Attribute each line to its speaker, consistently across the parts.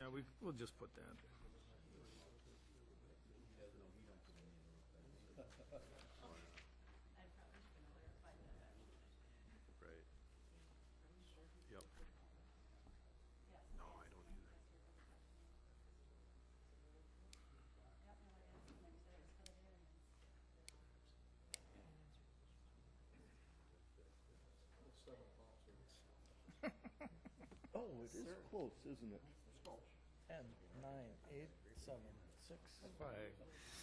Speaker 1: Yeah, we'll just put that.
Speaker 2: Right. Yep. No, I don't either.
Speaker 3: Oh, it is close, isn't it?
Speaker 4: 10, 9, 8, 7, 6, 5.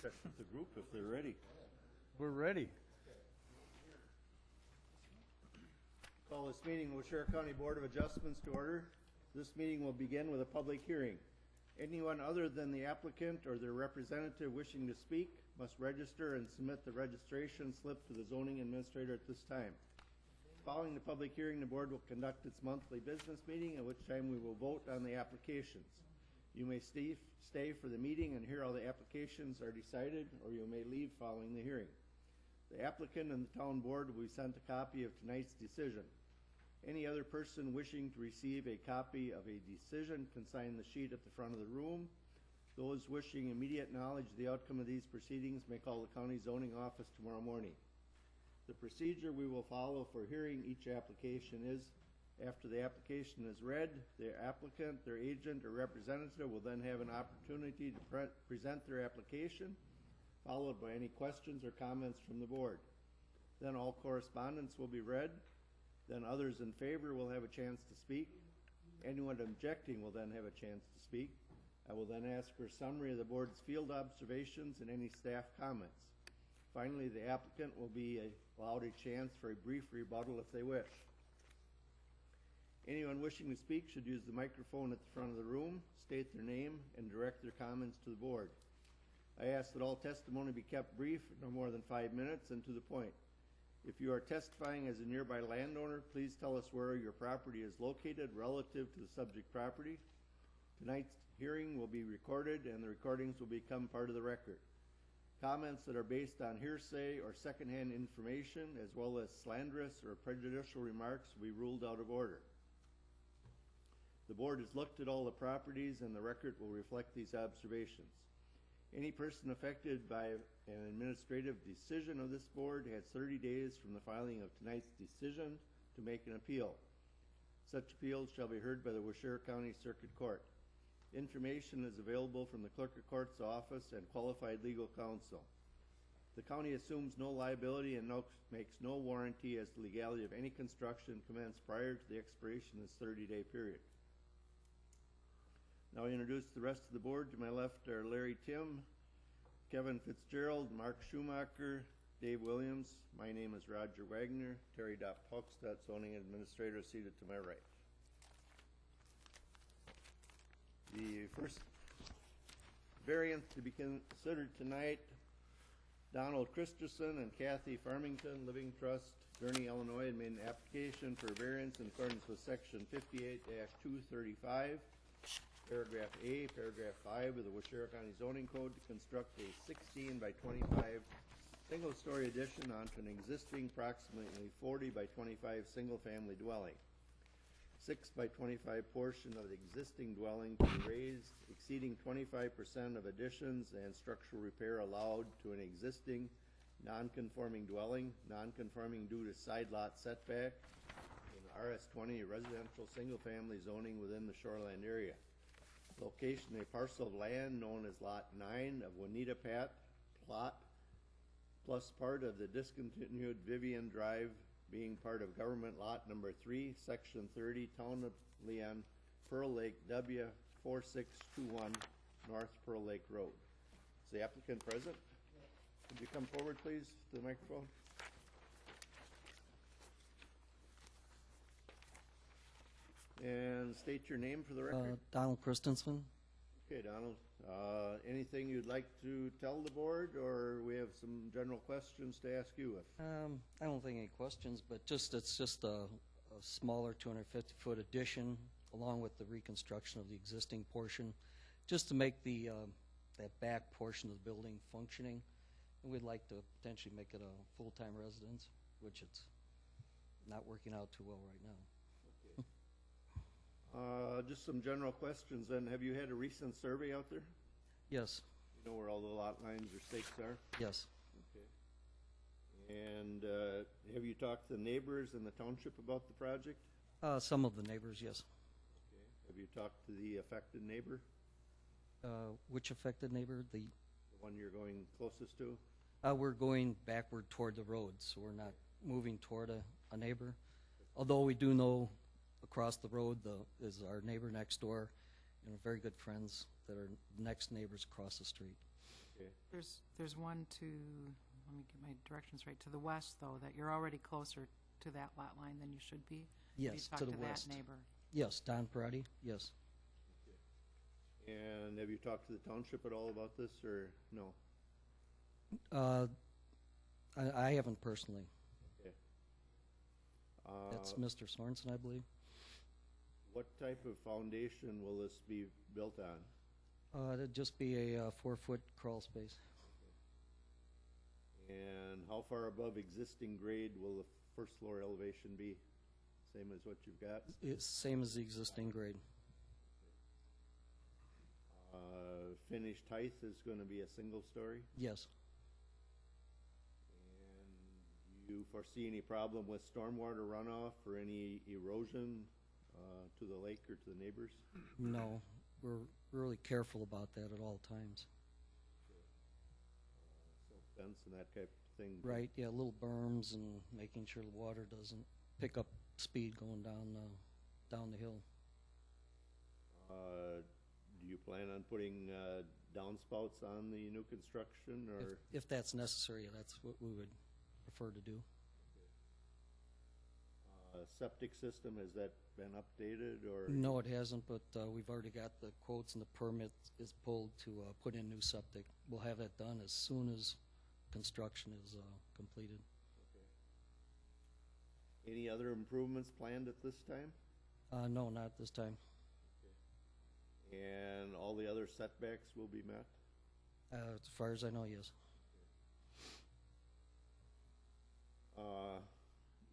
Speaker 3: Check with the group if they're ready.
Speaker 1: We're ready.
Speaker 3: Call this meeting of Waushara County Board of Adjustments to order. This meeting will begin with a public hearing. Anyone other than the applicant or their representative wishing to speak must register and submit the registration slip to the zoning administrator at this time. Following the public hearing, the board will conduct its monthly business meeting, at which time we will vote on the applications. You may stay for the meeting and hear how the applications are decided, or you may leave following the hearing. The applicant and the town board will be sent a copy of tonight's decision. Any other person wishing to receive a copy of a decision can sign the sheet at the front of the room. Those wishing immediate knowledge of the outcome of these proceedings may call the county zoning office tomorrow morning. The procedure we will follow for hearing each application is, after the application is read, the applicant, their agent, or representative will then have an opportunity to present their application, followed by any questions or comments from the board. Then all correspondence will be read. Then others in favor will have a chance to speak. Anyone objecting will then have a chance to speak. I will then ask for a summary of the board's field observations and any staff comments. Finally, the applicant will be allowed a chance for a brief rebuttal if they wish. Anyone wishing to speak should use the microphone at the front of the room, state their name, and direct their comments to the board. I ask that all testimony be kept brief, no more than 5 minutes, and to the point. If you are testifying as a nearby landowner, please tell us where your property is located relative to the subject property. Tonight's hearing will be recorded, and the recordings will become part of the record. Comments that are based on hearsay or secondhand information, as well as slanderous or prejudicial remarks, will be ruled out of order. The board has looked at all the properties, and the record will reflect these observations. Any person affected by an administrative decision of this board has 30 days from the filing of tonight's decision to make an appeal. Such appeals shall be heard by the Waushara County Circuit Court. Information is available from the Clerk of Court's office and qualified legal counsel. The county assumes no liability and makes no warranty as to the legality of any construction commenced prior to the expiration of this 30-day period. Now I introduce the rest of the board. To my left are Larry Tim, Kevin Fitzgerald, Mark Schumacher, Dave Williams. My name is Roger Wagner. Terry Dopp-Hochstadt, zoning administrator, seated to my right. The first variance to be considered tonight, Donald Christensen and Kathy Farmington, Living Trust, Gurnee, Illinois, and made an application for a variance in accordance with section 58-235. Paragraph A, paragraph 5 of the Waushara County Zoning Code to construct a 16 by 25 single-story addition onto an existing approximately 40 by 25 single-family dwelling. 6 by 25 portion of the existing dwelling to be raised, exceeding 25% of additions and structural repair allowed to an existing non-conforming dwelling, non-conforming due to side lot setback in RS20 residential single-family zoning within the shoreline area. Location, a parcel of land known as Lot 9 of Juanita Pat plot, plus part of the discontinued Vivian Drive being part of government lot number 3, section 30, Town of Leon, Pearl Lake, W4621, North Pearl Lake Road. Is the applicant present? Would you come forward, please, to the microphone? And state your name for the record.
Speaker 4: Donald Christensen.
Speaker 3: Okay, Donald. Anything you'd like to tell the board, or we have some general questions to ask you?
Speaker 4: I don't think any questions, but it's just a smaller 250-foot addition along with the reconstruction of the existing portion, just to make the that back portion of the building functioning. And we'd like to potentially make it a full-time residence, which it's not working out too well right now.
Speaker 3: Just some general questions then. Have you had a recent survey out there?
Speaker 4: Yes,
Speaker 3: You know where all the lot lines or stakes are?
Speaker 4: yes.
Speaker 3: Okay. And have you talked to the neighbors in the township about the project?
Speaker 4: Some of the neighbors, yes.
Speaker 3: Okay. Have you talked to the affected neighbor,
Speaker 4: Which affected neighbor?
Speaker 3: the one you're going closest to?
Speaker 4: We're going backward toward the road, so we're not moving toward a neighbor. Although we do know across the road is our neighbor next door, and we're very good friends that are next neighbors across the street.
Speaker 3: Okay.
Speaker 5: There's one to, let me get my directions right, to the west, though, that you're already closer to that lot line than you should be. Have you
Speaker 4: Yes,
Speaker 5: talked
Speaker 4: to the west.
Speaker 5: that neighbor?
Speaker 4: Yes, Don Peretti, yes.
Speaker 3: And have you talked to the township at all about this, or no?
Speaker 4: I haven't personally.
Speaker 3: Okay.
Speaker 4: That's Mr. Sorensen, I believe.
Speaker 3: What type of foundation will this be built on?
Speaker 4: It'd just be a 4-foot crawl space.
Speaker 3: And how far above existing grade will the first floor elevation be? Same as what you've got?
Speaker 4: It's same as the existing grade.
Speaker 3: Finished height is gonna be a single story?
Speaker 4: Yes.
Speaker 3: And do you foresee any problem with stormwater runoff or any erosion to the lake or to the neighbors?
Speaker 4: No, we're really careful about that at all times.
Speaker 3: Silt fence and that type of thing?
Speaker 4: Right, yeah, little berms and making sure the water doesn't pick up speed going down the hill.
Speaker 3: Do you plan on putting downspouts on the new construction, or?
Speaker 4: If that's necessary, that's what we would prefer to do.
Speaker 3: Septic system, has that been updated, or?
Speaker 4: No, it hasn't, but we've already got the quotes and the permit is pulled to put in new septic. We'll have that done as soon as construction is completed.
Speaker 3: Any other improvements planned at this time?
Speaker 4: No, not at this time.
Speaker 3: And all the other setbacks will be met?
Speaker 4: As far as I know, yes.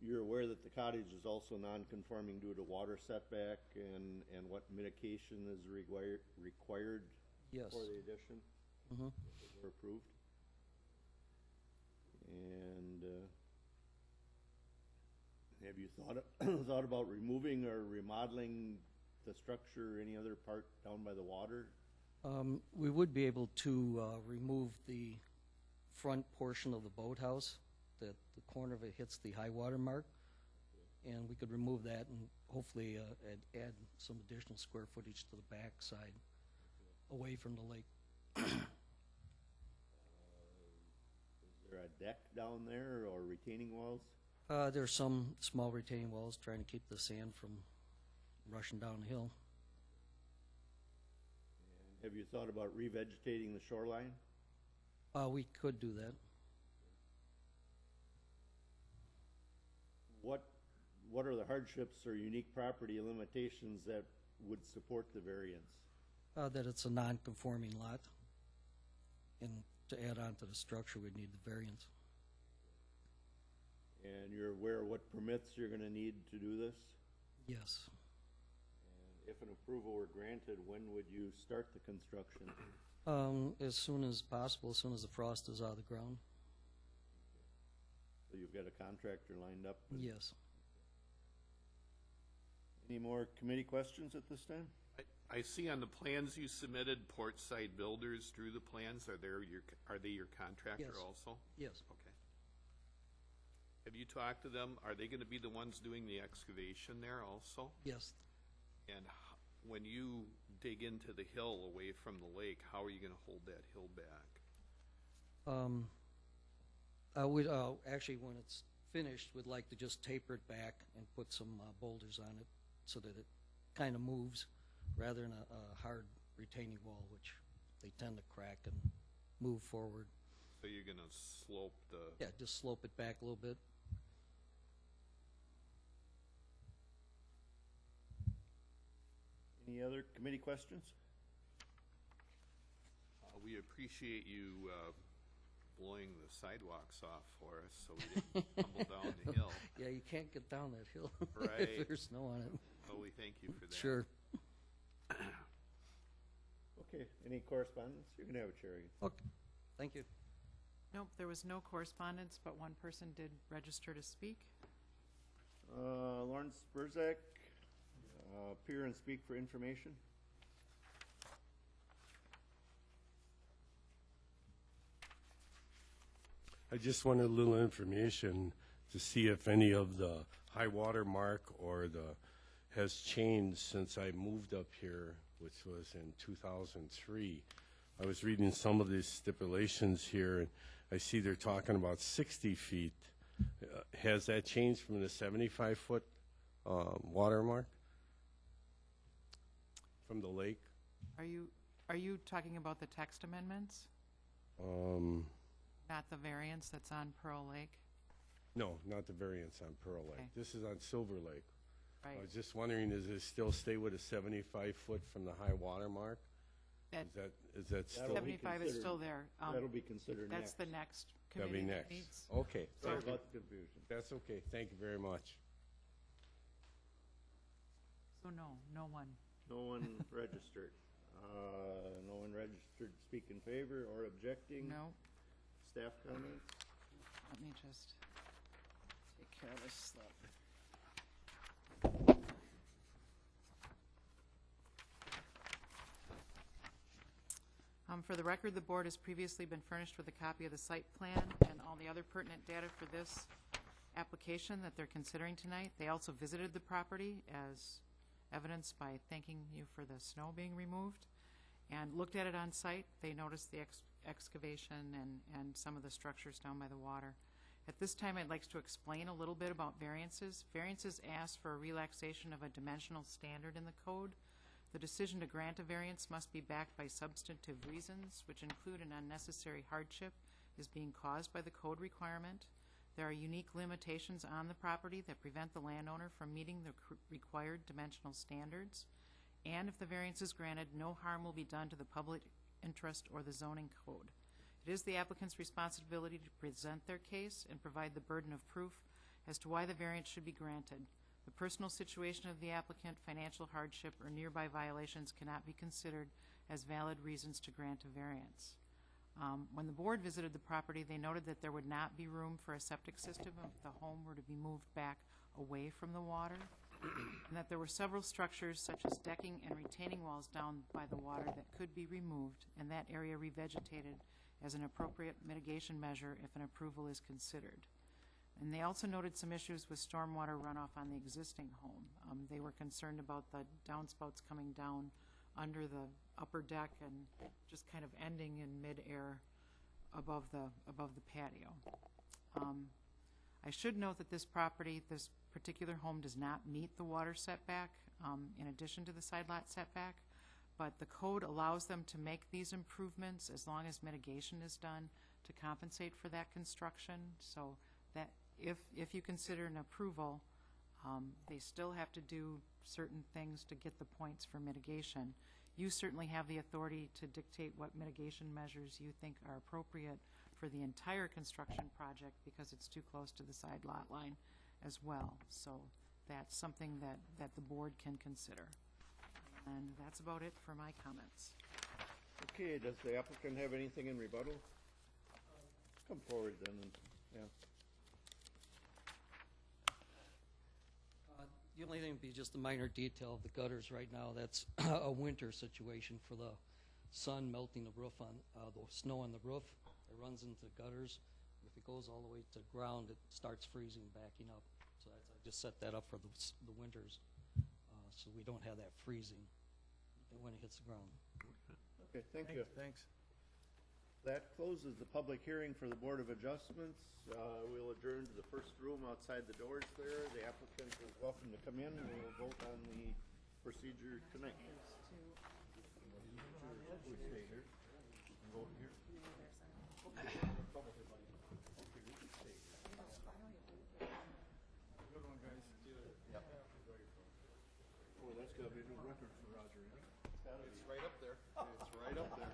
Speaker 3: You're aware that the cottage is also non-conforming due to water setback and what mitigation is required
Speaker 4: Yes.
Speaker 3: for the addition?
Speaker 4: Mhm.
Speaker 3: If it were approved? And have you thought about removing or remodeling the structure, any other part down by the water?
Speaker 4: We would be able to remove the front portion of the boathouse, that the corner of it hits the high water mark, and we could remove that and hopefully add some additional square footage to the back side, away from the lake.
Speaker 3: Is there a deck down there or retaining walls?
Speaker 4: There's some small retaining walls trying to keep the sand from rushing down the hill.
Speaker 3: And have you thought about revegetating the shoreline?
Speaker 4: We could do that.
Speaker 3: What are the hardships or unique property limitations that would support the variance?
Speaker 4: That it's a non-conforming lot, and to add on to the structure, we'd need the variance.
Speaker 3: And you're aware what permits you're gonna need to do this?
Speaker 4: Yes.
Speaker 3: And if an approval were granted, when would you start the construction?
Speaker 4: As soon as possible, as soon as the frost is out of the ground.
Speaker 3: So you've got a contractor lined up?
Speaker 4: Yes.
Speaker 3: Any more committee questions at this time?
Speaker 2: I see on the plans you submitted, Portside Builders drew the plans. Are they your contractor
Speaker 4: Yes.
Speaker 2: also?
Speaker 4: Yes.
Speaker 2: Okay. Have you talked to them? Are they gonna be the ones doing the excavation there also?
Speaker 4: Yes.
Speaker 2: And when you dig into the hill away from the lake, how are you gonna hold that hill back?
Speaker 4: We'd, actually, when it's finished, we'd like to just taper it back and put some boulders on it so that it kind of moves rather than a hard retaining wall, which they tend to crack and move forward.
Speaker 2: So you're gonna slope the,
Speaker 4: Yeah, just slope it back a little bit.
Speaker 3: Any other committee questions?
Speaker 2: we appreciate you, blowing the sidewalks off for us so we didn't tumble down the hill.
Speaker 4: Yeah, you can't get down that hill
Speaker 2: Right.
Speaker 4: if there's snow on it.
Speaker 2: Well, we thank you for that.
Speaker 4: Sure.
Speaker 3: Okay, any correspondence? You can have it, Sherry.
Speaker 4: Okay, thank you.
Speaker 5: Nope, there was no correspondence, but one person did register to speak.
Speaker 3: Lawrence Burzak, appear and speak for information.
Speaker 6: I just wanted a little information to see if any of the high water mark or the has changed since I moved up here, which was in 2003. I was reading some of these stipulations here, and I see they're talking about 60 feet. Has that changed from the 75-foot water mark from the lake?
Speaker 5: Are you talking about the text amendments? Not the variance that's on Pearl Lake?
Speaker 6: No, not the variance on Pearl Lake.
Speaker 5: Okay.
Speaker 6: This is on Silver Lake. I
Speaker 5: Right.
Speaker 6: was just wondering, does it still stay with a 75-foot from the high water mark?
Speaker 5: That
Speaker 6: Is that still?
Speaker 3: That'll be
Speaker 5: 75 is still
Speaker 3: considered-
Speaker 5: there.
Speaker 3: That'll be considered
Speaker 5: That's
Speaker 3: next.
Speaker 5: the next
Speaker 6: That'll be
Speaker 5: committee that
Speaker 6: next.
Speaker 5: meets.
Speaker 6: Okay,
Speaker 3: Sorry
Speaker 6: thank you.
Speaker 3: about the confusion.
Speaker 6: That's okay. Thank you very much.
Speaker 5: So no one.
Speaker 3: No one registered. No one registered to speak in favor or objecting.
Speaker 5: No.
Speaker 3: Staff comments?
Speaker 5: Let me just take care of this stuff. For the record, the board has previously been furnished with a copy of the site plan and all the other pertinent data for this application that they're considering tonight. They also visited the property, as evidenced by thanking you for the snow being removed, and looked at it on site. They noticed the excavation and some of the structures down by the water. At this time, I'd like to explain a little bit about variances. Variances ask for a relaxation of a dimensional standard in the code. The decision to grant a variance must be backed by substantive reasons, which include an unnecessary hardship is being caused by the code requirement. There are unique limitations on the property that prevent the landowner from meeting the required dimensional standards. And if the variance is granted, no harm will be done to the public interest or the zoning code. It is the applicant's responsibility to present their case and provide the burden of proof as to why the variance should be granted. The personal situation of the applicant, financial hardship, or nearby violations cannot be considered as valid reasons to grant a variance. When the board visited the property, they noted that there would not be room for a septic system if the home were to be moved back away from the water, and that there were several structures such as decking and retaining walls down by the water that could be removed and that area revegetated as an appropriate mitigation measure if an approval is considered. And they also noted some issues with stormwater runoff on the existing home. They were concerned about the downspouts coming down under the upper deck and just kind of ending in midair above the patio. I should note that this property, this particular home, does not meet the water setback in addition to the side lot setback, but the code allows them to make these improvements as long as mitigation is done to compensate for that construction. So that if you consider an approval, they still have to do certain things to get the points for mitigation. You certainly have the authority to dictate what mitigation measures you think are appropriate for the entire construction project because it's too close to the side lot line as well. So that's something that the board can consider. And that's about it for my comments.
Speaker 3: Okay, does the applicant have anything in rebuttal? Come forward then, yeah.
Speaker 4: The only thing would be just a minor detail of the gutters right now. That's a winter situation for the sun melting the roof on, the snow on the roof. It runs into gutters. If it goes all the way to the ground, it starts freezing, backing up. So I just set that up for the winters, so we don't have that freezing when it hits the ground.
Speaker 3: Okay, thank you.
Speaker 1: Thanks.
Speaker 3: That closes the public hearing for the Board of Adjustments. We'll adjourn to the first room outside the doors there. The applicant is welcome to come in and we'll vote on the procedure tonight. Boy, that's gotta be a new record for Roger. It's right up there. It's right up there.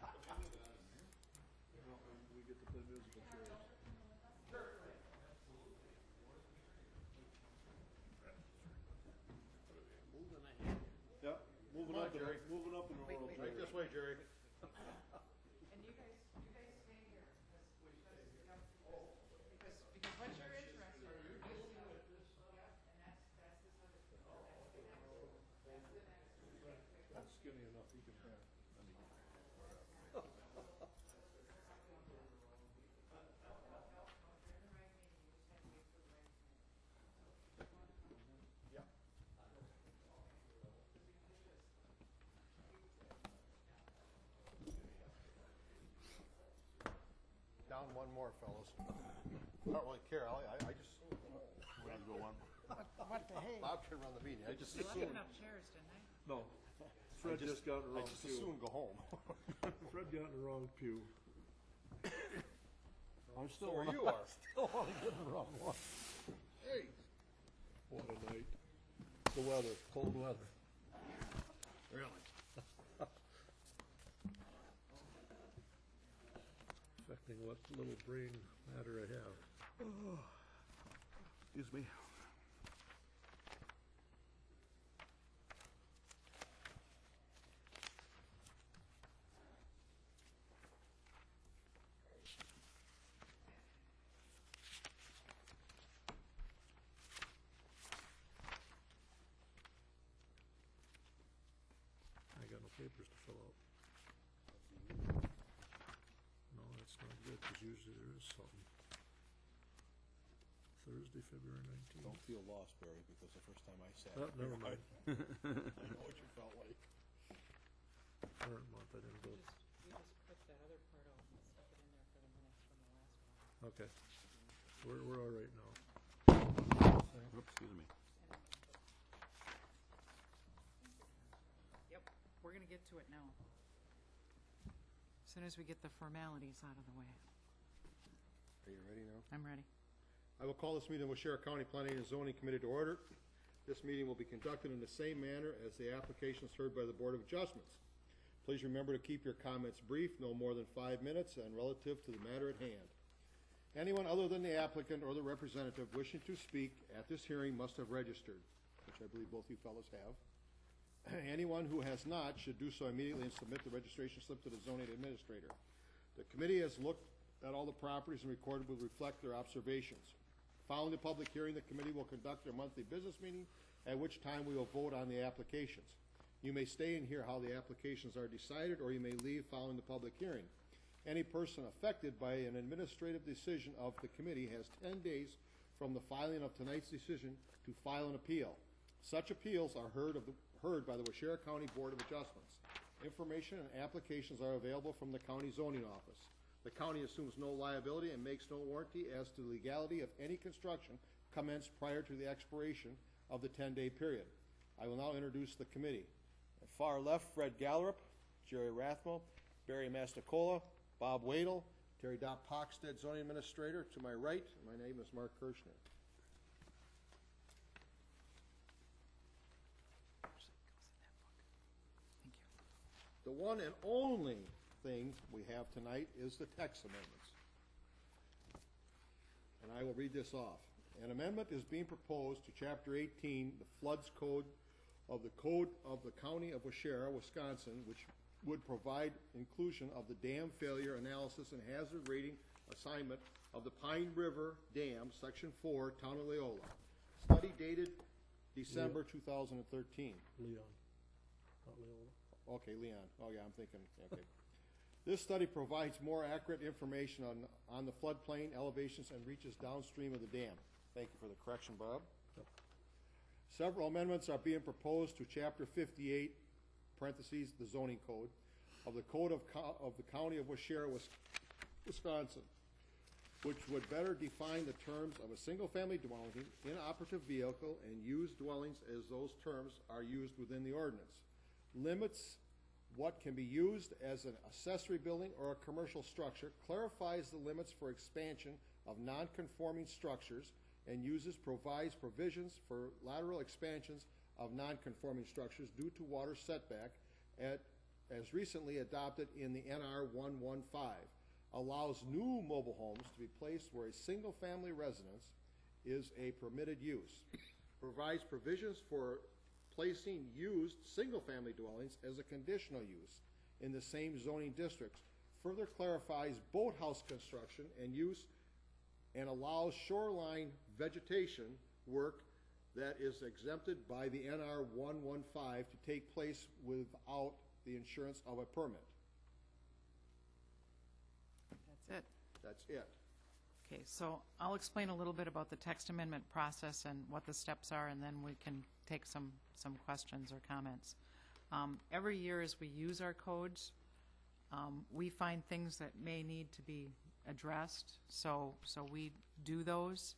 Speaker 3: We get to play musical chairs. Moving Jerry.
Speaker 7: Moving up in the world,
Speaker 3: Right this way, Jerry.
Speaker 5: And you guys stay here, because what you're interested in, you see what, yep, and that's this other, that's the next.
Speaker 7: That's skinny enough, you can.
Speaker 3: Down one more, fellas. I don't really care, I just. We have to go one.
Speaker 1: What the hey?
Speaker 3: Bob can run the meeting, I just
Speaker 5: They left
Speaker 3: assume,
Speaker 5: enough chairs, didn't they?
Speaker 7: No. Fred just got in the
Speaker 3: I
Speaker 7: wrong
Speaker 3: just
Speaker 7: pew.
Speaker 3: assume go home.
Speaker 7: Fred got in the wrong pew. I'm
Speaker 3: So where you are.
Speaker 7: still want to get in the wrong one.
Speaker 3: Hey.
Speaker 7: What a night. The weather, cold weather.
Speaker 3: Really?
Speaker 7: Affecting what little brain matter I have.
Speaker 3: Excuse me.
Speaker 7: I got no papers to fill out. No, that's not good, because usually there is something. Thursday, February 19th.
Speaker 8: Don't feel lost, Barry, because the first time I sat
Speaker 7: Oh,
Speaker 8: here,
Speaker 7: never mind.
Speaker 8: I know what you felt like.
Speaker 7: Current month, I didn't go.
Speaker 5: We just put that other part out and stuck it in there for the minutes from the last one.
Speaker 7: Okay. We're all right now.
Speaker 8: Excuse me.
Speaker 5: Yep, we're gonna get to it now. As soon as we get the formalities out of the way.
Speaker 3: Are you ready now?
Speaker 5: I'm ready.
Speaker 3: I will call this meeting of Waushara County Planning and Zoning Committee to order. This meeting will be conducted in the same manner as the applications heard by the Board of Adjustments. Please remember to keep your comments brief, no more than 5 minutes, and relative to the matter at hand. Anyone other than the applicant or the representative wishing to speak at this hearing must have registered, which I believe both you fellows have. Anyone who has not should do so immediately and submit the registration slip to the zoning administrator. The committee has looked at all the properties and recorded will reflect their observations. Following the public hearing, the committee will conduct their monthly business meeting, at which time we will vote on the applications. You may stay and hear how the applications are decided, or you may leave following the public hearing. Any person affected by an administrative decision of the committee has 10 days from the filing of tonight's decision to file an appeal. Such appeals are heard by the Waushara County Board of Adjustments. Information and applications are available from the county zoning office. The county assumes no liability and makes no warranty as to the legality of any construction commenced prior to the expiration of the 10-day period. I will now introduce the committee. At far left, Fred Gallerup, Jerry Rathmo, Barry Mastacola, Bob Wadle, Terry Dot Pockstead, zoning administrator. To my right, my name is Mark Kirschner.
Speaker 5: Thank you.
Speaker 3: The one and only thing we have tonight is the text amendments. And I will read this off. An amendment is being proposed to Chapter 18, the Floods Code of the County of Waushara, Wisconsin, which would provide inclusion of the dam failure analysis and hazard rating assignment of the Pine River Dam, Section 4, Town of Leola. Study dated December 2013.
Speaker 7: Leon, not Leola.
Speaker 3: Okay, Leon. Oh, yeah, I'm thinking, okay. This study provides more accurate information on the floodplain elevations and reaches downstream of the dam. Thank you for the correction, Bob.
Speaker 7: Yep.
Speaker 3: Several amendments are being proposed to Chapter 58, parentheses, the zoning code, of the Code of the County of Waushara, Wisconsin, which would better define the terms of a single-family dwelling, inoperative vehicle, and used dwellings as those terms are used within the ordinance. Limits what can be used as an accessory building or a commercial structure, clarifies the limits for expansion of non-conforming structures, and provides provisions for lateral expansions of non-conforming structures due to water setback as recently adopted in the NR 115, allows new mobile homes to be placed where a single-family residence is a permitted use, provides provisions for
Speaker 7: placing used single-family dwellings as a conditional use in the same zoning districts. Further clarifies boathouse construction and use and allows shoreline vegetation work that is exempted by the NR 115 to take place without the insurance of a permit.
Speaker 5: That's it.
Speaker 7: That's it.
Speaker 5: Okay, so I'll explain a little bit about the text amendment process and what the steps are, and then we can take some questions or comments. Every year as we use our codes, we find things that may need to be addressed, so we do those,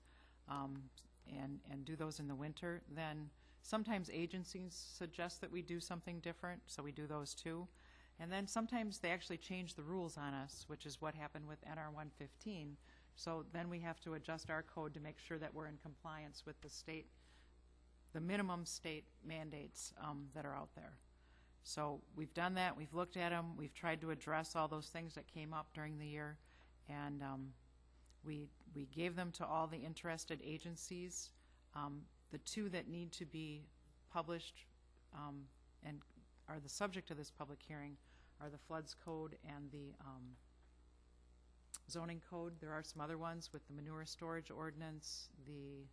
Speaker 5: and do those in the winter. Then sometimes agencies suggest that we do something different, so we do those too. And then sometimes they actually change the rules on us, which is what happened with NR 115. So then we have to adjust our code to make sure that we're in compliance with the minimum state mandates that are out there. So we've done that, we've looked at them, we've tried to address all those things that came up during the year, and we gave them to all the interested agencies. The two that need to be published and are the subject of this public hearing are the Floods Code and the Zoning Code. There are some other ones with the Manure Storage Ordinance, the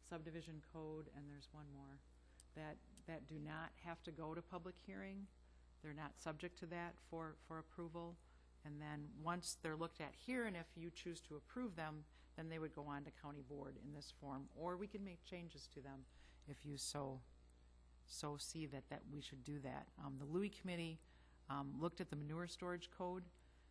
Speaker 5: Subdivision Code, and there's one more that do not have to go to public hearing. They're not subject to that for approval. And then once they're looked at here, and if you choose to approve them, then they would go on to county board in this form, or we can make changes to them if you so see that we should do that. The Louis Committee looked at the Manure Storage Code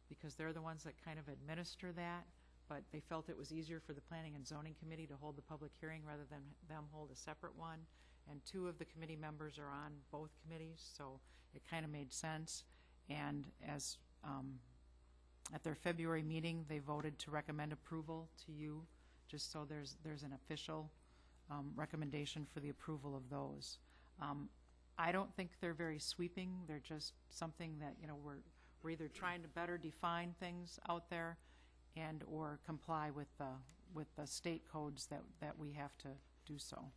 Speaker 5: because they're the ones that kind of administer that, but they felt it was easier for the Planning and Zoning Committee to hold the public hearing rather than them hold a separate one. And two of the committee members are on both committees, so it kind of made sense. And as at their February meeting, they voted to recommend approval to you, just so there's an official recommendation for the approval of those. I don't think they're very sweeping. They're just something that, you know, we're either trying to better define things out there and or comply with the state codes that we have to do so.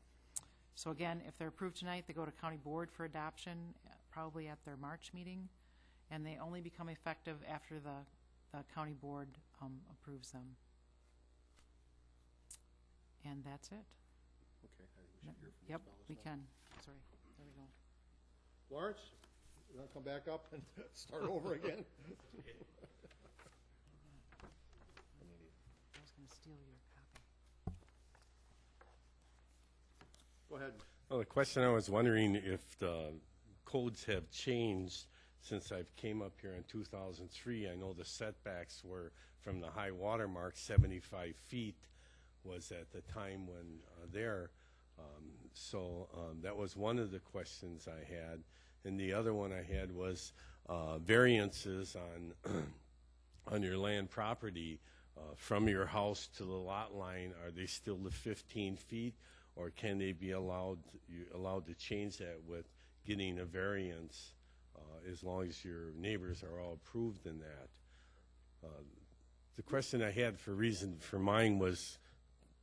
Speaker 5: So again, if they're approved tonight, they go to county board for adoption, probably at their March meeting, and they only become effective after the county board approves them. And that's it.
Speaker 7: Okay, I think we should hear from
Speaker 5: Yep,
Speaker 7: these fellows
Speaker 5: we
Speaker 7: now.
Speaker 5: can. Sorry, there we go.
Speaker 7: Lawrence, you want to come back up and start over again?
Speaker 5: I was going to steal your copy.
Speaker 7: Go ahead.
Speaker 6: Well, the question I was wondering if the codes have changed since I've came up here in 2003. I know the setbacks were from the high water mark, 75 feet was at the time when that was one of the questions I had. And the other one I had was variances on your land property from your house to the lot line. Are they still the 15 feet, or can they be allowed to change that with getting a variance as long as your neighbors are all approved in that? The question I had for mine was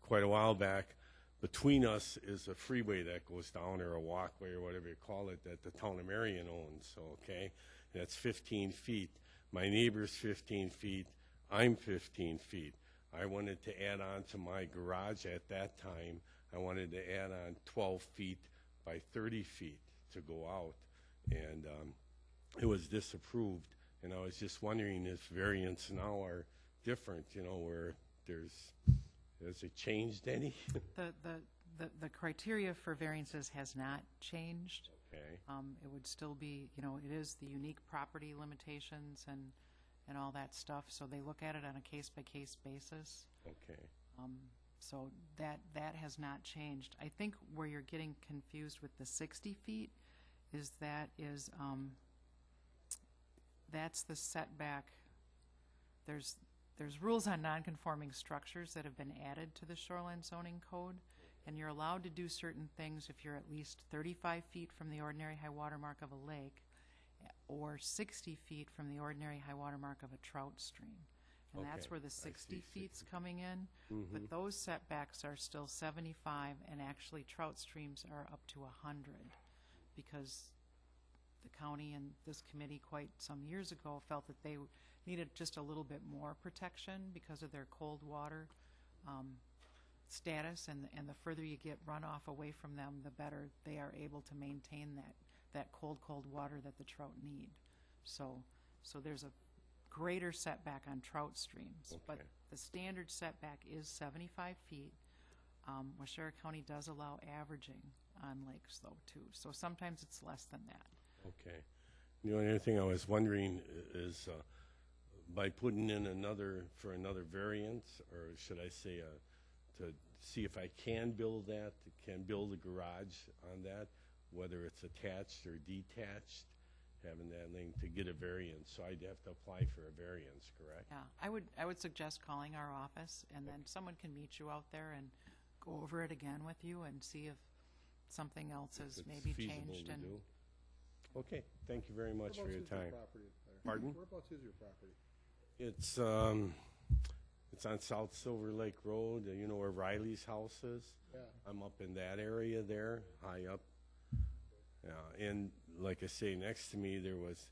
Speaker 6: quite a while back. Between us is a freeway that goes down, or a walkway, or whatever you call it, that the town of Marion owns, okay? That's 15 feet. My neighbor's 15 feet. I'm 15 feet. I wanted to add on to my garage at that time. I wanted to add on 12 feet by 30 feet to go out, and it was disapproved. And I was just wondering if variants now are different, you know, where has it changed any?
Speaker 5: The criteria for variances has not changed.
Speaker 6: Okay.
Speaker 5: It would still be, you know, it is the unique property limitations and all that stuff, so they look at it on a case-by-case basis.
Speaker 6: Okay.
Speaker 5: So that has not changed. I think where you're getting confused with the 60 feet is that's the setback. There's rules on nonconforming structures that have been added to the Shoreline Zoning Code, and you're allowed to do certain things if you're at least 35 feet from the ordinary high water mark of a lake or 60 feet from the ordinary high water mark of a trout stream. and that's
Speaker 6: Okay,
Speaker 5: where the
Speaker 6: I
Speaker 5: 60
Speaker 6: see,
Speaker 5: feet's coming in. But those setbacks are still 75, and actually trout streams are up to 100, because the county and this committee quite some years ago felt that they needed just a little bit more protection because of their cold water status, and the further you get runoff away from them, the better they are able to maintain that cold water that the trout need. So there's a greater setback on trout streams, but
Speaker 6: Okay.
Speaker 5: the standard setback is 75 feet. Waushara County does allow averaging on lakes though too, so sometimes it's less than that.
Speaker 6: Okay. The only other thing I was wondering is, by putting in another variance, or should I say, to see if I can build a garage on that, whether it's attached or detached, having that thing to get a variance, so I'd have to apply for a variance, correct?
Speaker 5: Yeah, I would suggest calling our office, and then someone can meet you out there and go over it again with you and see if something else is
Speaker 6: If it's
Speaker 5: maybe
Speaker 6: feasible
Speaker 5: changed.
Speaker 6: to
Speaker 5: And
Speaker 6: do. Okay, thank you very much for your
Speaker 7: Whereabouts is
Speaker 6: time.
Speaker 7: property there?
Speaker 6: Pardon?
Speaker 7: Whereabouts is your property?
Speaker 6: It's on South Silver Lake Road, you know where Riley's house is?
Speaker 7: Yeah.
Speaker 6: I'm up in that area there, high up. Yeah, and like I say, next to me, there was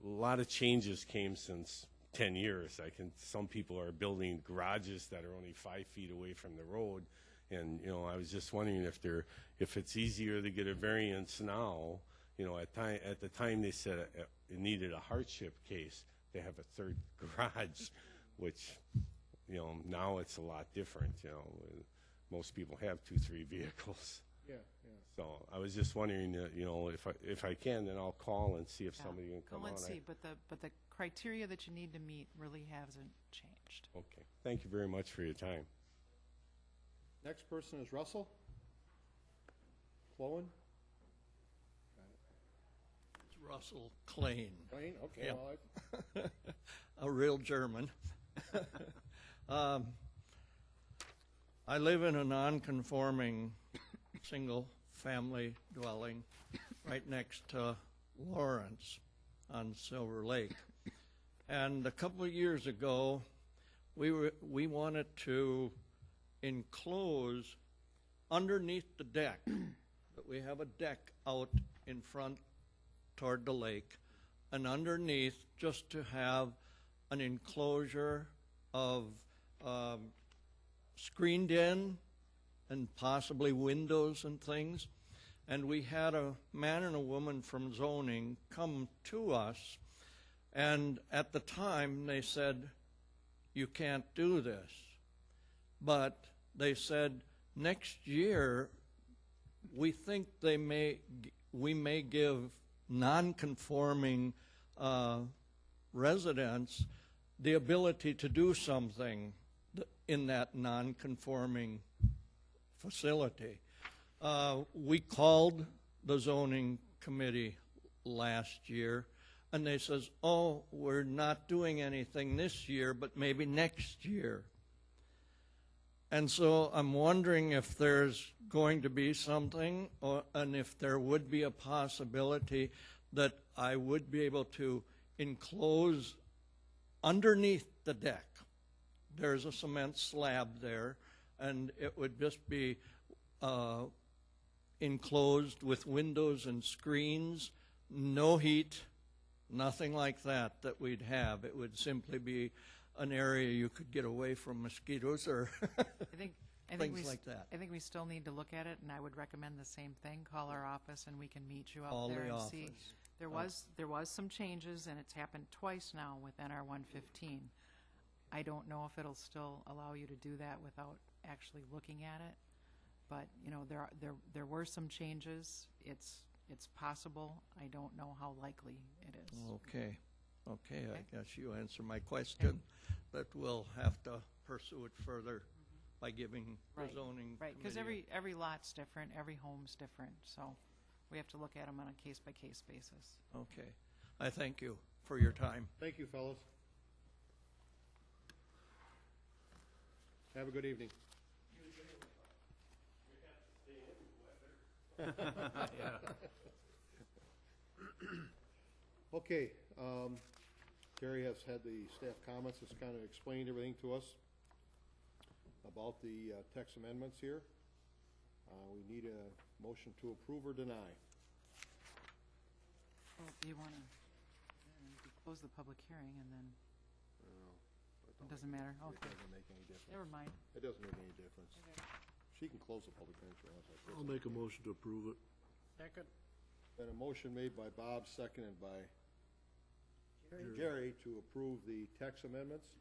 Speaker 6: a lot of changes came since 10 years. Some people are building garages that are only 5 feet away from the road. And, you know, I was just wondering if it's easier to get a variance now. You know, at the time they said it needed a hardship case to have a third garage, which, you know, now it's a lot different. You know, most people have 2-3 vehicles.
Speaker 7: Yeah.
Speaker 6: So I was just wondering, you know, if I can, then I'll call and see if
Speaker 5: yeah,
Speaker 6: somebody can come
Speaker 5: go
Speaker 6: on.
Speaker 5: and see, but the criteria that you need to meet really hasn't changed.
Speaker 6: Okay. Thank you very much for your time.
Speaker 7: Next person is Russell. Clowen?
Speaker 9: It's Russell Klein,
Speaker 7: Wayne? Okay,
Speaker 9: Yeah.
Speaker 7: well,
Speaker 9: a real German. I live in a non-conforming single-family dwelling right next to Lawrence on Silver Lake. And a couple of years ago, we wanted to enclose underneath the deck, but we have a deck out in front toward the lake, and underneath just to have an enclosure of screened in and possibly windows and things. And we had a man and a woman from zoning come to us, and at the time they said, you can't do this. But they said, next year, we think we may give non-conforming residents the ability to do something in that non-conforming facility. We called the zoning committee last year, and they says, oh, we're not doing anything this year, but maybe next year. And so I'm wondering if there's going to be something, and if there would be a possibility that I would be able to enclose underneath the deck. There's a cement slab there, and it would just be enclosed with windows and screens, no heat, nothing like that we'd have. It would simply be an area you could get away from mosquitoes or
Speaker 5: I think
Speaker 9: things
Speaker 5: we
Speaker 9: like that.
Speaker 5: I think we still need to look at it, and I would recommend the same thing. Call our office, and we can meet you
Speaker 9: Call
Speaker 5: out there
Speaker 9: the
Speaker 5: and see.
Speaker 9: office.
Speaker 5: There was some changes, and it's happened twice now with NR 115. I don't know if it'll still allow you to do that without actually looking at it, but you know there were some changes. It's possible. I don't know how likely it is.
Speaker 9: Okay,
Speaker 5: Okay.
Speaker 9: I guess you answer my question, but we'll have to pursue it further by giving the
Speaker 5: Right,
Speaker 9: zoning
Speaker 5: Right, because
Speaker 9: committee
Speaker 5: every lot's different, every home's different, so we have to look at them on a case-by-case basis.
Speaker 9: Okay, I thank you for your time.
Speaker 7: thank you, fellas. Have a good evening. Okay, Terry has had the staff comments, has kind of explained everything to us about the text amendments here. We need a motion to approve or deny.
Speaker 5: Well, do you want to close the public hearing and then, it doesn't matter?
Speaker 7: It
Speaker 5: Okay,
Speaker 7: doesn't make any difference.
Speaker 5: never mind.
Speaker 7: It doesn't make any difference. She can close the public hearing if she wants.
Speaker 8: I'll make a motion to approve it.
Speaker 1: Second.
Speaker 7: Been a motion made by Bob, seconded by Jerry to approve the text amendments.